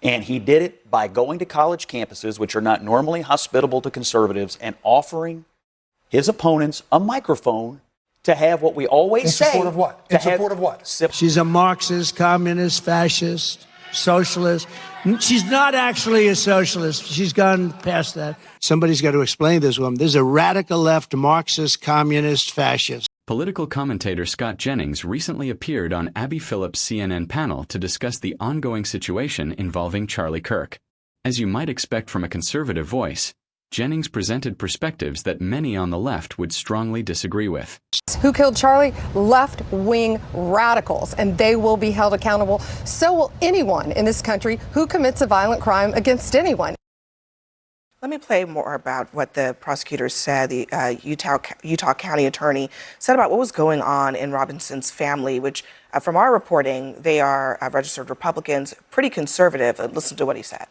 And he did it by going to college campuses, which are not normally hospitable to conservatives, and offering his opponents a microphone to have what we always say. In support of what? In support of what? She's a Marxist, communist, fascist, socialist. She's not actually a socialist. She's gone past that. Somebody's got to explain this woman. There's a radical left Marxist, communist, fascist. Political commentator Scott Jennings recently appeared on Abby Phillip's CNN panel to discuss the ongoing situation involving Charlie Kirk. As you might expect from a conservative voice, Jennings presented perspectives that many on the left would strongly disagree with. Who killed Charlie? Left-wing radicals, and they will be held accountable. So will anyone in this country who commits a violent crime against anyone. Let me play more about what the prosecutors said. The Utah County attorney said about what was going on in Robinson's family, which from our reporting, they are registered Republicans, pretty conservative. Listen to what he said.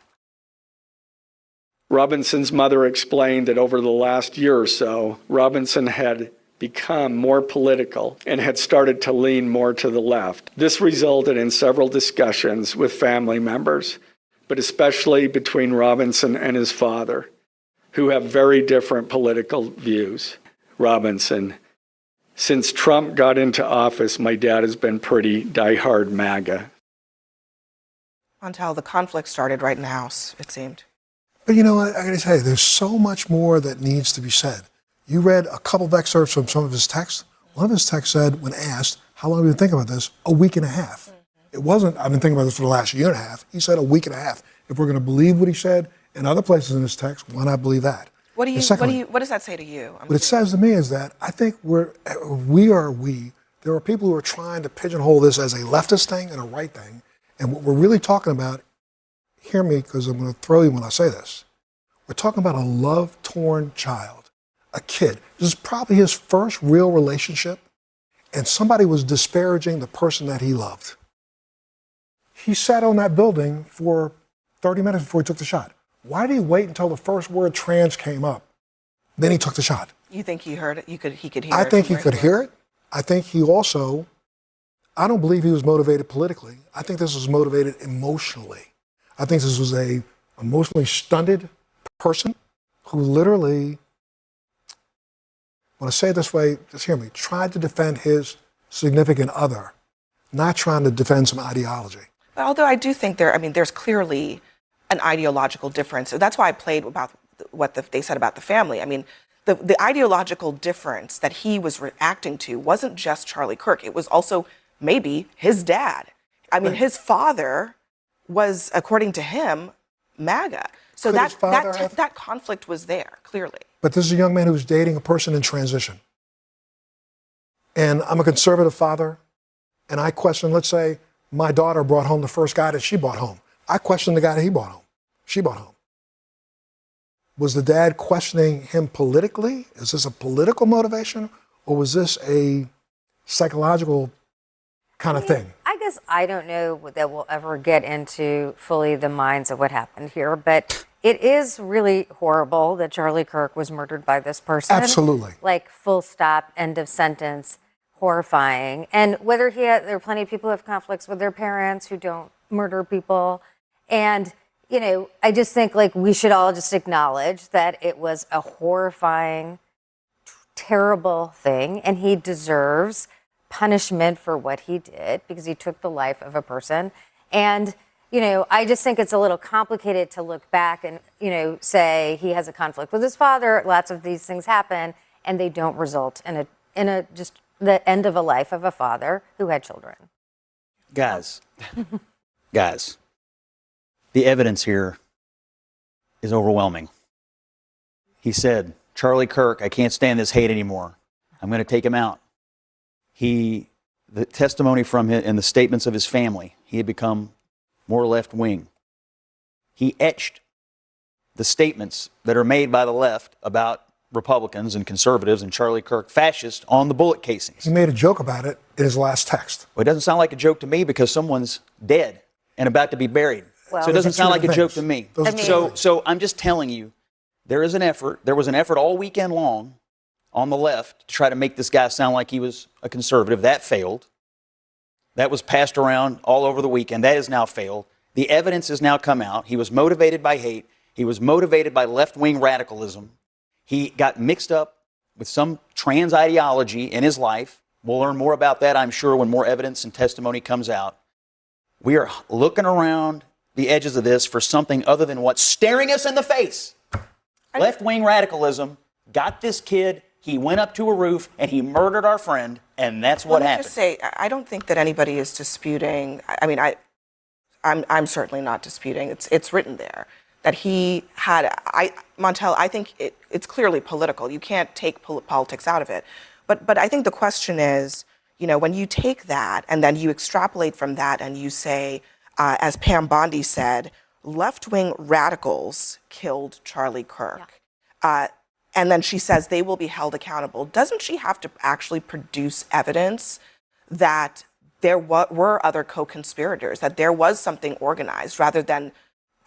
Robinson's mother explained that over the last year or so, Robinson had become more political and had started to lean more to the left. This resulted in several discussions with family members, but especially between Robinson and his father, who have very different political views. Robinson: since Trump got into office, my dad has been pretty diehard MAGA. Until the conflict started right now, it seemed. But you know what, I gotta tell you, there's so much more that needs to be said. You read a couple of excerpts from some of his texts. One of his texts said, when asked, how long have you been thinking about this? A week and a half. It wasn't, I've been thinking about this for the last year and a half. He said a week and a half. If we're gonna believe what he said in other places in his text, why not believe that? What does that say to you? What it says to me is that I think there are people who are trying to pigeonhole this as a leftist thing and a right thing. And what we're really talking about, hear me, because I'm going to throw you when I say this. We're talking about a love-torn child, a kid. This is probably his first real relationship, and somebody was disparaging the person that he loved. He sat on that building for 30 minutes before he took the shot. Why did he wait until the first word trans came up? Then he took the shot. You think he heard it? He could hear it? I think he could hear it. I think he also, I don't believe he was motivated politically. I think this was motivated emotionally. I think this was a emotionally stunted person who literally, when I say it this way, just hear me, tried to defend his significant other, not trying to defend some ideology. But although I do think there's clearly an ideological difference. So that's why I played about what they said about the family. I mean, the ideological difference that he was reacting to wasn't just Charlie Kirk. It was also maybe his dad. I mean, his father was, according to him, MAGA. So that conflict was there, clearly. But this is a young man who was dating a person in transition. And I'm a conservative father, and I question, let's say my daughter brought home the first guy that she brought home. I question the guy that he brought home, she brought home. Was the dad questioning him politically? Is this a political motivation, or was this a psychological kind of thing? I guess I don't know that we'll ever get into fully the minds of what happened here, but it is really horrible that Charlie Kirk was murdered by this person. Absolutely. Like, full stop, end of sentence, horrifying. And whether there are plenty of people who have conflicts with their parents who don't murder people. And, you know, I just think, like, we should all just acknowledge that it was a horrifying, terrible thing, and he deserves punishment for what he did because he took the life of a person. And, you know, I just think it's a little complicated to look back and, you know, say he has a conflict with his father. Lots of these things happen and they don't result in a just the end of a life of a father who had children. Guys, the evidence here is overwhelming. He said, Charlie Kirk, I can't stand this hate anymore. I'm going to take him out. The testimony from him and the statements of his family, he had become more left-wing. He etched the statements that are made by the left about Republicans and conservatives and Charlie Kirk fascist on the bullet casings. He made a joke about it in his last text. Well, it doesn't sound like a joke to me because someone's dead and about to be buried. Well, so it doesn't sound like a joke to me. So I'm just telling you, there was an effort all weekend long on the left to try to make this guy sound like he was a conservative. That failed. That was passed around all over the weekend. That has now failed. The evidence has now come out. He was motivated by hate. He was motivated by left-wing radicalism. He got mixed up with some trans ideology in his life. We'll learn more about that, I'm sure, when more evidence and testimony comes out. We are looking around the edges of this for something other than what's staring us in the face. Left-wing radicalism got this kid. He went up to a roof and he murdered our friend, and that's what happened. Let me just say, I don't think that anybody is disputing. I mean, I'm certainly not disputing. It's written there that he had. Montel, I think it's clearly political. You can't take politics out of it. But I think the question is, you know, when you take that and then you extrapolate from that and you say, as Pam Bondi said, left-wing radicals killed Charlie Kirk. Yeah. And then she says they will be held accountable. Doesn't she have to actually produce evidence that there were other co-conspirators, that there was something organized, rather than,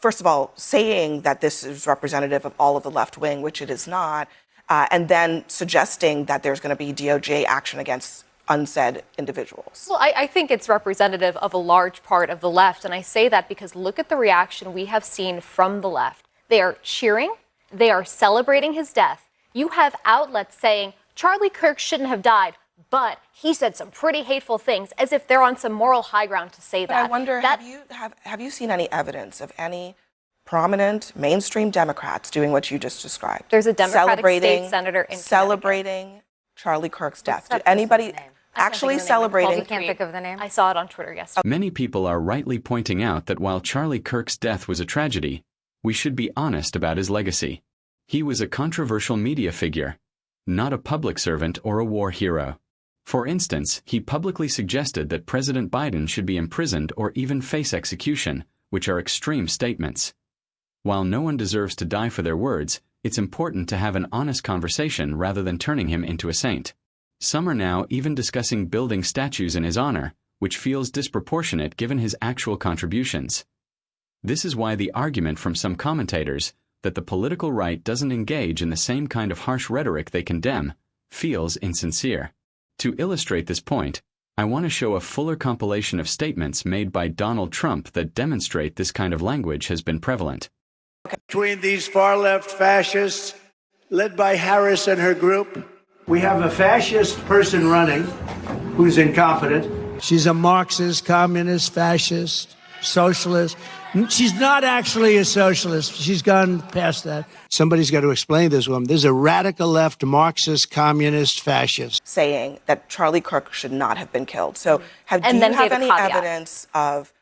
first of all, saying that this is representative of all of the left wing, which it is not, and then suggesting that there's going to be DOJ action against unsaid individuals? Well, I think it's representative of a large part of the left, and I say that because look at the reaction we have seen from the left. They are cheering. They are celebrating his death. You have outlets saying Charlie Kirk shouldn't have died, but he said some pretty hateful things, as if they're on some moral high ground to say that. I wonder, have you seen any evidence of any prominent mainstream Democrats doing what you just described? There's a Democratic state senator in celebrating Charlie Kirk's death. Did anybody actually celebrating? You can't think of the name. I saw it on Twitter yesterday. Many people are rightly pointing out that while Charlie Kirk's death was a tragedy, we should be honest about his legacy. He was a controversial media figure, not a public servant or a war hero. For instance, he publicly suggested that President Biden should be imprisoned or even face execution, which are extreme statements. While no one deserves to die for their words, it's important to have an honest conversation rather than turning him into a saint. Some are now even discussing building statues in his honor, which feels disproportionate given his actual contributions. This is why the argument from some commentators that the political right doesn't engage in the same kind of harsh rhetoric they condemn feels insincere. To illustrate this point, I want to show a fuller compilation of statements made by Donald Trump that demonstrate this kind of language has been prevalent. Between these far-left fascists, led by Harris and her group, we have a fascist person running who's incompetent. She's a Marxist, communist, fascist, socialist. She's not actually a socialist. She's gone past that. Somebody's got to explain this woman. There's a radical left Marxist, communist, fascist. Saying that Charlie Kirk should not have been killed. So do you have any evidence of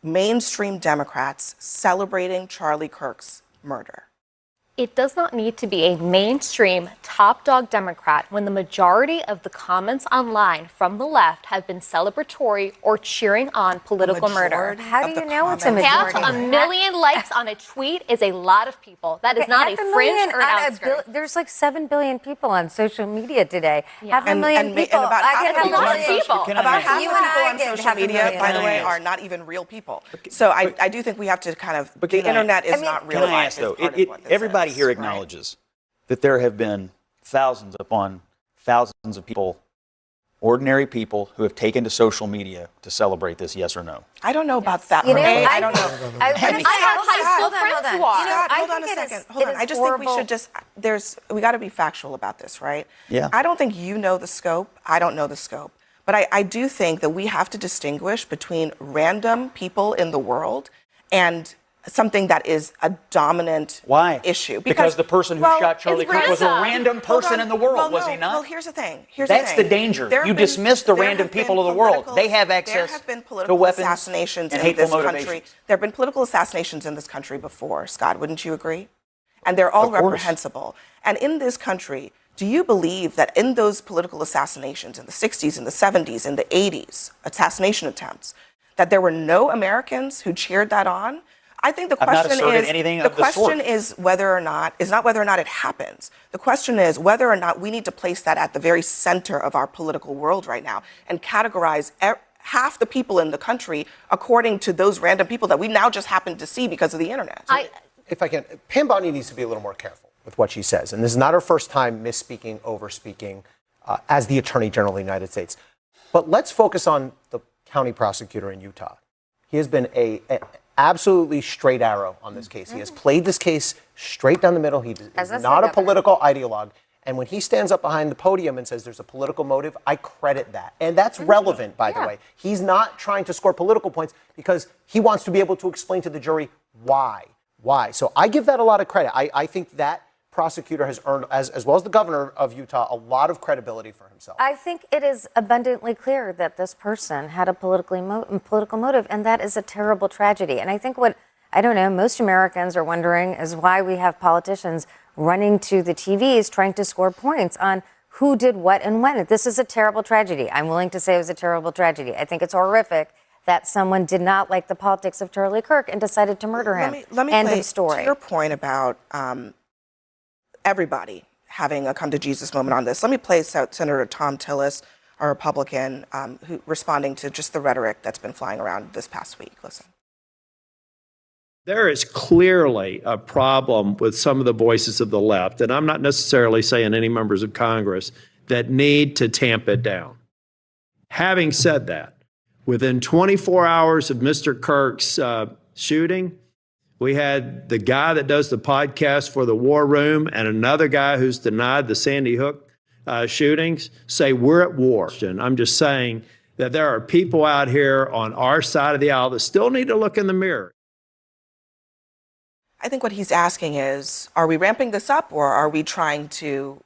mainstream Democrats celebrating Charlie Kirk's murder? It does not need to be a mainstream top dog Democrat when the majority of the comments online from the left have been celebratory or cheering on political murder. How do you know it's a majority? 500,000 likes on a tweet is a lot of people. That is not a fringe or an outskirt. There's like 7 billion people on social media today. Yeah. Half a million people. And about half the people on social media, by the way, are not even real people. So I do think we have to kind of, the internet is not real life. Can I ask, though, everybody here acknowledges that there have been thousands upon thousands of people, ordinary people, who have taken to social media to celebrate this, yes or no? I don't know about that. You know, I don't know. I have high school friends who are. Hold on a second. Hold on. I just think we should just, we got to be factual about this, right? Yeah. I don't think you know the scope. I don't know the scope. But I do think that we have to distinguish between random people in the world and something that is a dominant issue. Because the person who shot Charlie Kirk was a random person in the world, was he not? Well, here's the thing. That's the danger. You dismiss the random people of the world. They have access to weapons assassinations and in hateful this motivations. country. There have been political assassinations in this country before, Scott. Wouldn't you agree? And they're all reprehensible. And in this country, do you believe that in those political assassinations in the 60s, in the 70s, in the 80s, assassination attempts, that there were no Americans who cheered that on? I think the question is whether or not it happens. The question is whether or not we need to place that at the very center of our political world right now and categorize half the people in the country according to those random people that we now just happen to see because of the internet. If I can, Pam Bondi needs to be a little more careful with what she says. And this is not her first time misspeaking, overspeaking as the Attorney General of the United States. But let's focus on the county prosecutor in Utah. He has been absolutely straight arrow on this case. He has played this case straight down the middle. He is a not a Governor. political ideologue. And when he stands up behind the podium and says there's a political motive, I credit that. And that's relevant, by the way. He's not trying to score political points because he wants to be able to explain to the jury why. Why? So I give that a lot of credit. I think that prosecutor has earned, as well as the governor of Utah, a lot of credibility for himself. I think it is abundantly clear that this person had a political motive, and that is a terrible tragedy. And I think what, I don't know, most Americans are wondering is why we have politicians running to the TVs trying to score points on who did what and when. This is a terrible tragedy. I'm willing to say it was a terrible tragedy. I think it's horrific that someone did not like the politics of Charlie Kirk and decided to murder him. Let me End play, of story. To your point about everybody having a come to Jesus moment on this, let me play Senator Tom Tillis, a Republican, who responding to just the rhetoric that's been flying around this past week. Listen. There is clearly a problem with some of the voices of the left, and I'm not necessarily saying any members of Congress, that need to tamp it down. Having said that, within 24 hours of Mr. Kirk's shooting, we had the guy that does the podcast for the War Room and another guy who's denied the Sandy Hook shootings say we're at war. I'm just saying that there are people out here on our side of the aisle that still need to look in the mirror. I think what he's asking is, are we ramping this up or are we trying to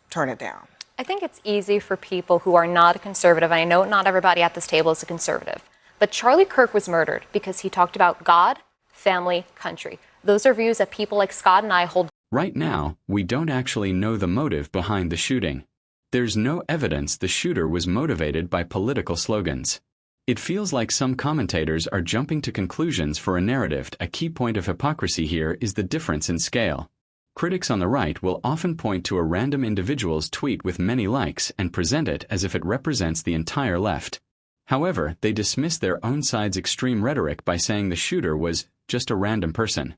turn it down? I think it's easy for people who are not a conservative, and I know not everybody at this table is a conservative, but Charlie Kirk was murdered because he talked about God, family, country. Those are views that people like Scott and I hold. Right now, we don't actually know the motive behind the shooting. There's no evidence the shooter was motivated by political slogans. It feels like some commentators are jumping to conclusions for a narrative. A key point of hypocrisy here is the difference in scale. Critics on the right will often point to a random individual's tweet with many likes and present it as if it represents the entire left. However, they dismiss their own side's extreme rhetoric by saying the shooter was just a random person.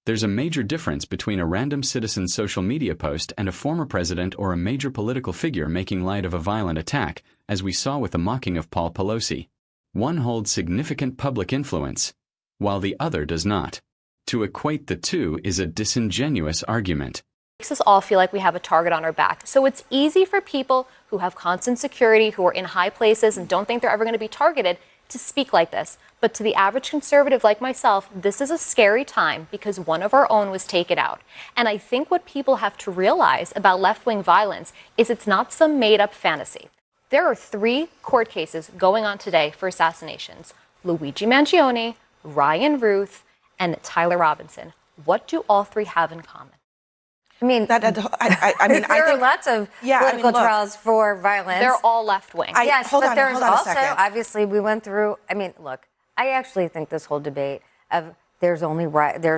There's a major difference between a random citizen's social media post and a former president or a major political figure making light of a violent attack, as we saw with the mocking of Paul Pelosi. One holds significant public influence, while the other does not. To equate the two is a disingenuous argument. It makes us all feel like we have a target on our back. So it's easy for people who have constant security, who are in high places and don't think they're ever going to be targeted, to speak like this. But to the average conservative like myself, this is a scary time because one of our own was taken out. And I think what people have to realize about left-wing violence is it's not some made-up fantasy. There are 3 court cases going on today for assassinations: Luigi Mangione, Ryan Ruth, and Tyler Robinson. What do all 3 have in common? I mean, I mean, there are lots of political look, trials for violence. They're all left-wing. Yes, hold but on, there's hold on a also, second. obviously, we went through, I mean, look, I actually think this whole debate of there's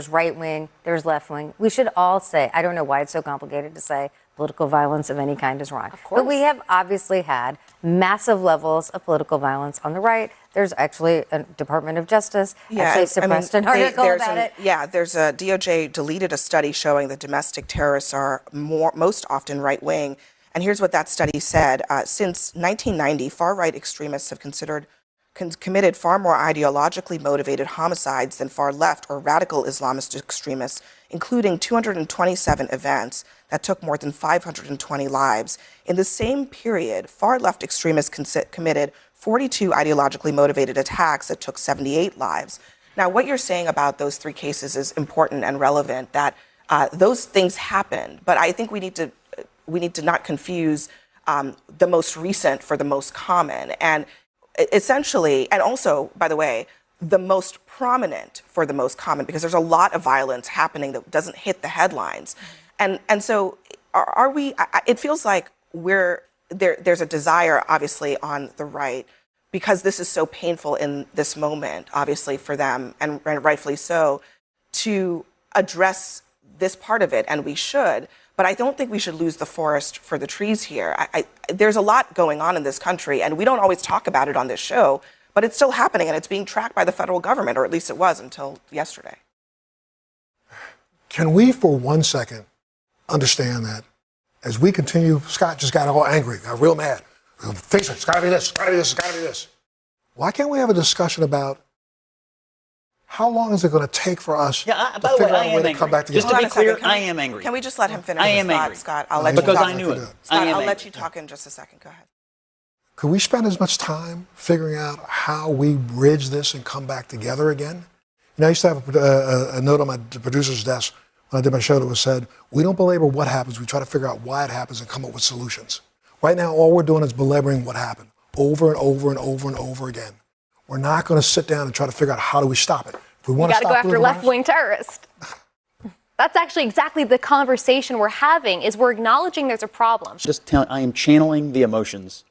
right wing, there's left wing. We should all say, I don't know why it's so complicated to say political violence of any kind is wrong. Of course. But we have obviously had massive levels of political violence on the right. There's actually a Department of Justice actually suppressed an article about it. Yeah, there's a DOJ deleted a study showing that domestic terrorists are most often right wing. And here's what that study said. Since 1990, far-right extremists have committed far more ideologically motivated homicides than far-left or radical Islamist extremists, including 227 events that took more than 520 lives. In the same period, far-left extremists committed 42 ideologically motivated attacks that took 78 lives. Now, what you're saying about those 3 cases is important and relevant, that those things happened, but I think we need to not confuse the most recent for the most common. And essentially, and also, by the way, the most prominent for the most common, because there's a lot of violence happening that doesn't hit the headlines. And so are we, it feels like there's a desire, obviously, on the right, because this is so painful in this moment, obviously, for them, and rightfully so, to address this part of it, and we should. But I don't think we should lose the forest for the trees here. There's a lot going on in this country, and we don't always talk about it on this show, but it's still happening, and it's being tracked by the federal government, or at least it was until yesterday. Can we, for 1 second, understand that as we continue, Scott just got all angry, got real mad. Face it, it's gotta be this, it's gotta be this, it's gotta be this. Why can't we have a discussion about How long is it going to take for us Yeah, to by the way, figure I out a am way to angry. come back together? Just to Hold be on a second. clear, Can I we- am angry. Can we just let him finish? I am Scott, angry. Scott, I'll let you Because talk. I knew it. Scott, I am I'll angry. let you talk in just a second. Go ahead. Could we spend as much time figuring out how we bridge this and come back together again? You know, I used to have a note on my producer's desk when I did my show that was said, we don't belabor what happens, we try to figure out why it happens and come up with solutions. Right now, all we're doing is belaboring what happened over and over and over and over again. We're not going to sit down and try to figure out how do we stop it. If we You want got to to go stop after political violence, left-wing terrorists. That's actually exactly the conversation we're having, is we're acknowledging there's a problem. I am channeling the emotions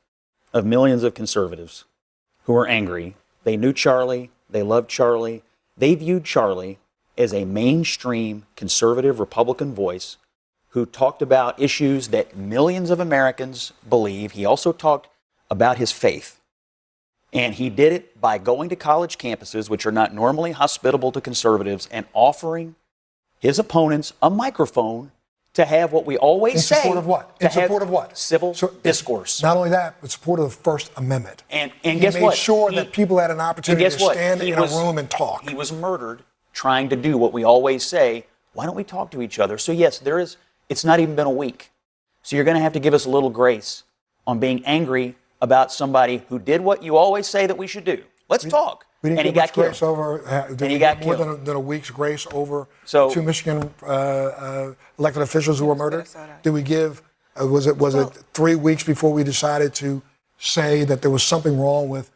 of millions of conservatives who are angry. They knew Charlie. They loved Charlie. They viewed Charlie as a mainstream conservative Republican voice who talked about issues that millions of Americans believe. He also talked about his faith. And he did it by going to college campuses, which are not normally hospitable to conservatives, and offering his opponents a microphone to have what we always say. in support of what? to In support have of what? Civil discourse. Not only that, but support of the First Amendment. And he guess made what? sure He- that people had an opportunity guess to what? stand He in was- a room and talk. He was murdered trying to do what we always say. Why don't we talk to each other? So yes, it's not even been a week. So you're going to have to give us a little grace on being angry about somebody who did what you always say that we should do. Let's talk. We didn't And he get got much killed. grace over. Did he we got get more killed. than a week's grace over So- two Michigan elected officials who were murdered? Minnesota. Did we give? Was it 3 weeks before we decided to say that there was something wrong with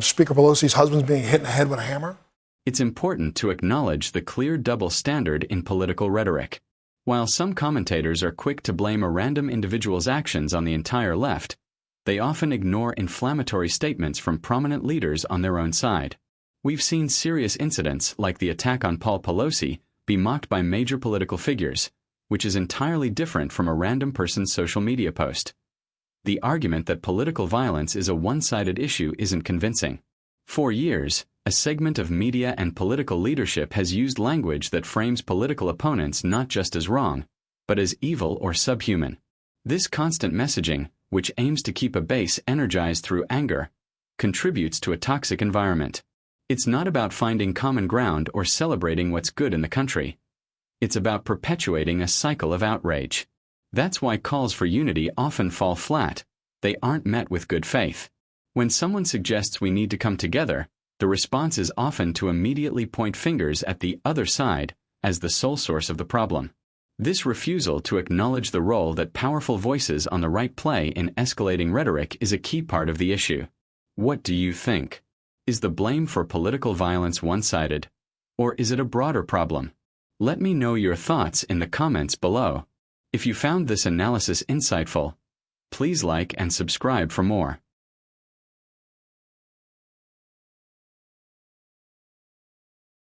Speaker Pelosi's husband being hit in the head with a hammer? It's important to acknowledge the clear double standard in political rhetoric. While some commentators are quick to blame a random individual's actions on the entire left, they often ignore inflammatory statements from prominent leaders on their own side. We've seen serious incidents like the attack on Paul Pelosi be mocked by major political figures, which is entirely different from a random person's social media post. The argument that political violence is a one-sided issue isn't convincing. For years, a segment of media and political leadership has used language that frames political opponents not just as wrong, but as evil or subhuman. This constant messaging, which aims to keep a base energized through anger, contributes to a toxic environment. It's not about finding common ground or celebrating what's good in the country. It's about perpetuating a cycle of outrage. That's why calls for unity often fall flat. They aren't met with good faith. When someone suggests we need to come together, the response is often to immediately point fingers at the other side as the sole source of the problem. This refusal to acknowledge the role that powerful voices on the right play in escalating rhetoric is a key part of the issue. What do you think? Is the blame for political violence one-sided? Or is it a broader problem? Let me know your thoughts in the comments below. If you found this analysis insightful, please like and subscribe for more.